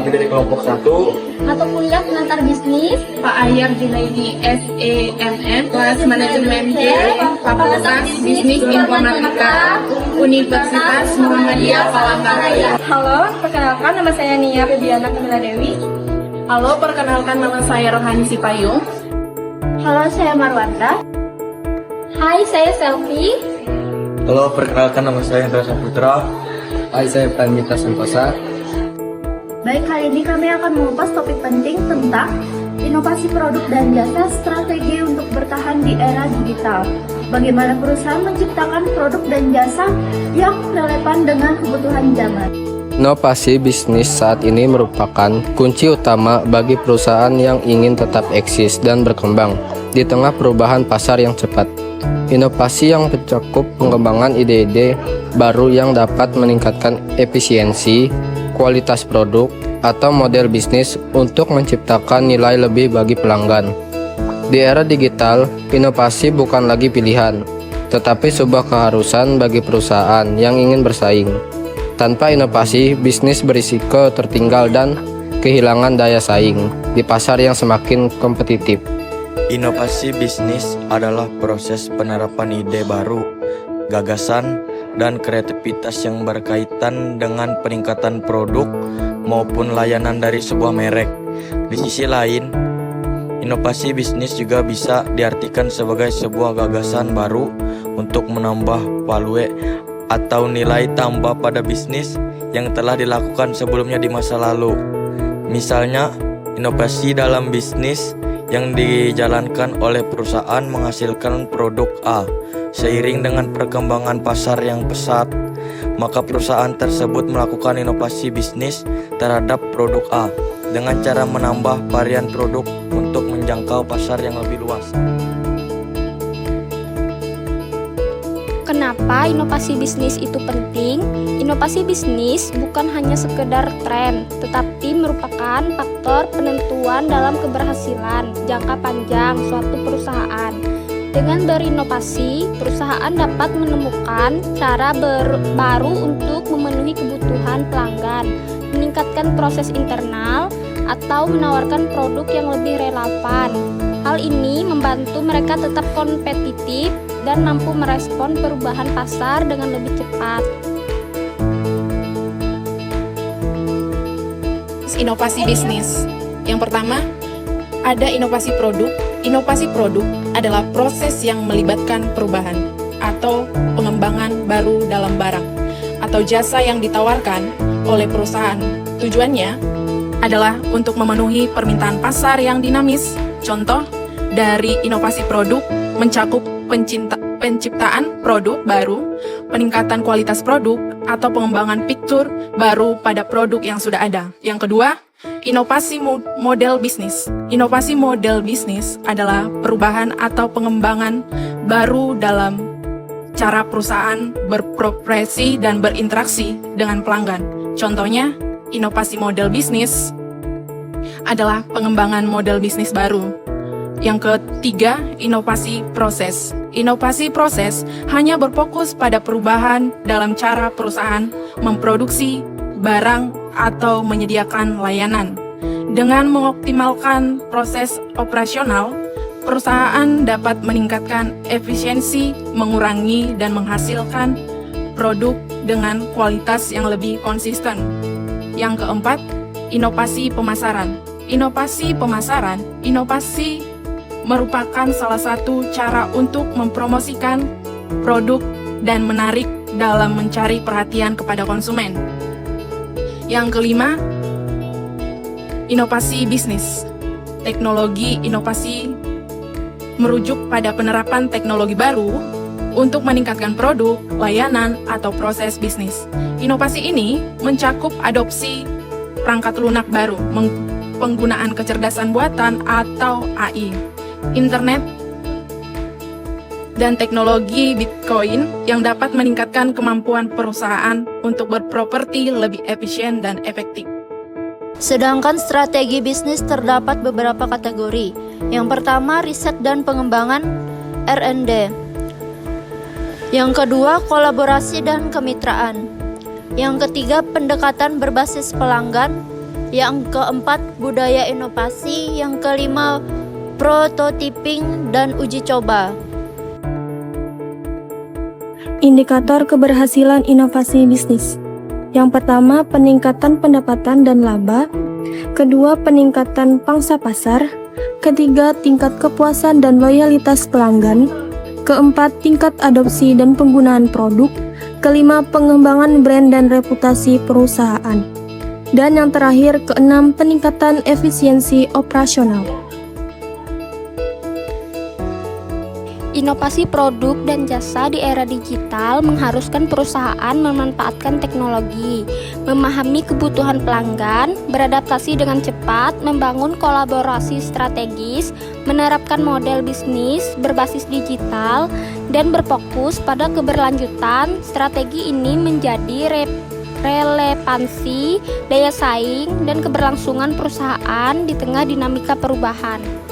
kami dari kelompok 1 Mata kuliah pengantar bisnis Pak Ayar Junaidi SEMM, kelas manajemen J, Fakultas Bisnis Informatika, Universitas Muhammadiyah Palangkaraya. Halo, perkenalkan nama saya Nia Febiana Kamila Dewi. Halo, perkenalkan nama saya Rohani Sipayung. Halo, saya Marwanda. Hai, saya Selfie. Halo, perkenalkan nama saya Hendra Saputra. Hai, saya Pramita Santosa. Baik, kali ini kami akan mengupas topik penting tentang inovasi produk dan jasa strategi untuk bertahan di era digital. Bagaimana perusahaan menciptakan produk dan jasa yang relevan dengan kebutuhan zaman. Inovasi bisnis saat ini merupakan kunci utama bagi perusahaan yang ingin tetap eksis dan berkembang di tengah perubahan pasar yang cepat. Inovasi yang mencakup pengembangan ide-ide baru yang dapat meningkatkan efisiensi, kualitas produk, atau model bisnis untuk menciptakan nilai lebih bagi pelanggan. Di era digital, inovasi bukan lagi pilihan, tetapi sebuah keharusan bagi perusahaan yang ingin bersaing. Tanpa inovasi, bisnis berisiko tertinggal dan kehilangan daya saing di pasar yang semakin kompetitif. Inovasi bisnis adalah proses penerapan ide baru, gagasan, dan kreativitas yang berkaitan dengan peningkatan produk maupun layanan dari sebuah merek. Di sisi lain, inovasi bisnis juga bisa diartikan sebagai sebuah gagasan baru untuk menambah value atau nilai tambah pada bisnis yang telah dilakukan sebelumnya di masa lalu. Misalnya, inovasi dalam bisnis yang dijalankan oleh perusahaan menghasilkan produk A. Seiring dengan perkembangan pasar yang pesat, maka perusahaan tersebut melakukan inovasi bisnis terhadap produk A dengan cara menambah varian produk untuk menjangkau pasar yang lebih luas. Kenapa inovasi bisnis itu penting? Inovasi bisnis bukan hanya sekedar tren, tetapi merupakan faktor penentuan dalam keberhasilan jangka panjang suatu perusahaan. Dengan berinovasi, perusahaan dapat menemukan cara baru untuk memenuhi kebutuhan pelanggan, meningkatkan proses internal, atau menawarkan produk yang lebih relevan. Hal ini membantu mereka tetap kompetitif dan mampu merespon perubahan pasar dengan lebih cepat. Inovasi bisnis. Yang pertama, ada inovasi produk. Inovasi produk adalah proses yang melibatkan perubahan atau pengembangan baru dalam barang atau jasa yang ditawarkan oleh perusahaan. Tujuannya adalah untuk memenuhi permintaan pasar yang dinamis. Contoh dari inovasi produk mencakup penciptaan produk baru, peningkatan kualitas produk, atau pengembangan fitur baru pada produk yang sudah ada. Yang kedua, inovasi model bisnis. Inovasi model bisnis adalah perubahan atau pengembangan baru dalam cara perusahaan berprofesi dan berinteraksi dengan pelanggan. Contohnya, inovasi model bisnis adalah pengembangan model bisnis baru. Yang ketiga, inovasi proses. Inovasi proses hanya berfokus pada perubahan dalam cara perusahaan memproduksi barang atau menyediakan layanan. Dengan mengoptimalkan proses operasional, perusahaan dapat meningkatkan efisiensi, mengurangi dan menghasilkan produk dengan kualitas yang lebih konsisten. Yang keempat, inovasi pemasaran. Inovasi pemasaran, inovasi merupakan salah satu cara untuk mempromosikan produk dan menarik dalam mencari perhatian kepada konsumen. Yang kelima, inovasi bisnis. Teknologi inovasi merujuk pada penerapan teknologi baru untuk meningkatkan produk, layanan, atau proses bisnis. Inovasi ini mencakup adopsi perangkat lunak baru, penggunaan kecerdasan buatan atau AI, internet, dan teknologi Bitcoin yang dapat meningkatkan kemampuan perusahaan untuk berproperti lebih efisien dan efektif. Sedangkan strategi bisnis terdapat beberapa kategori. Yang pertama, riset dan pengembangan R&D. Yang kedua, kolaborasi dan kemitraan. Yang ketiga, pendekatan berbasis pelanggan. Yang keempat, budaya inovasi. Yang kelima, prototyping dan uji coba. Indikator keberhasilan inovasi bisnis. Yang pertama, peningkatan pendapatan dan laba. Kedua, peningkatan pangsa pasar. Ketiga, tingkat kepuasan dan loyalitas pelanggan. Keempat, tingkat adopsi dan penggunaan produk. Kelima, pengembangan brand dan reputasi perusahaan. Dan yang terakhir, keenam, peningkatan efisiensi operasional. Inovasi produk dan jasa di era digital mengharuskan perusahaan memanfaatkan teknologi, memahami kebutuhan pelanggan, beradaptasi dengan cepat, membangun kolaborasi strategis, menerapkan model bisnis berbasis digital, dan berfokus pada keberlanjutan. Strategi ini menjadi relevansi, daya saing, dan keberlangsungan perusahaan di tengah dinamika perubahan.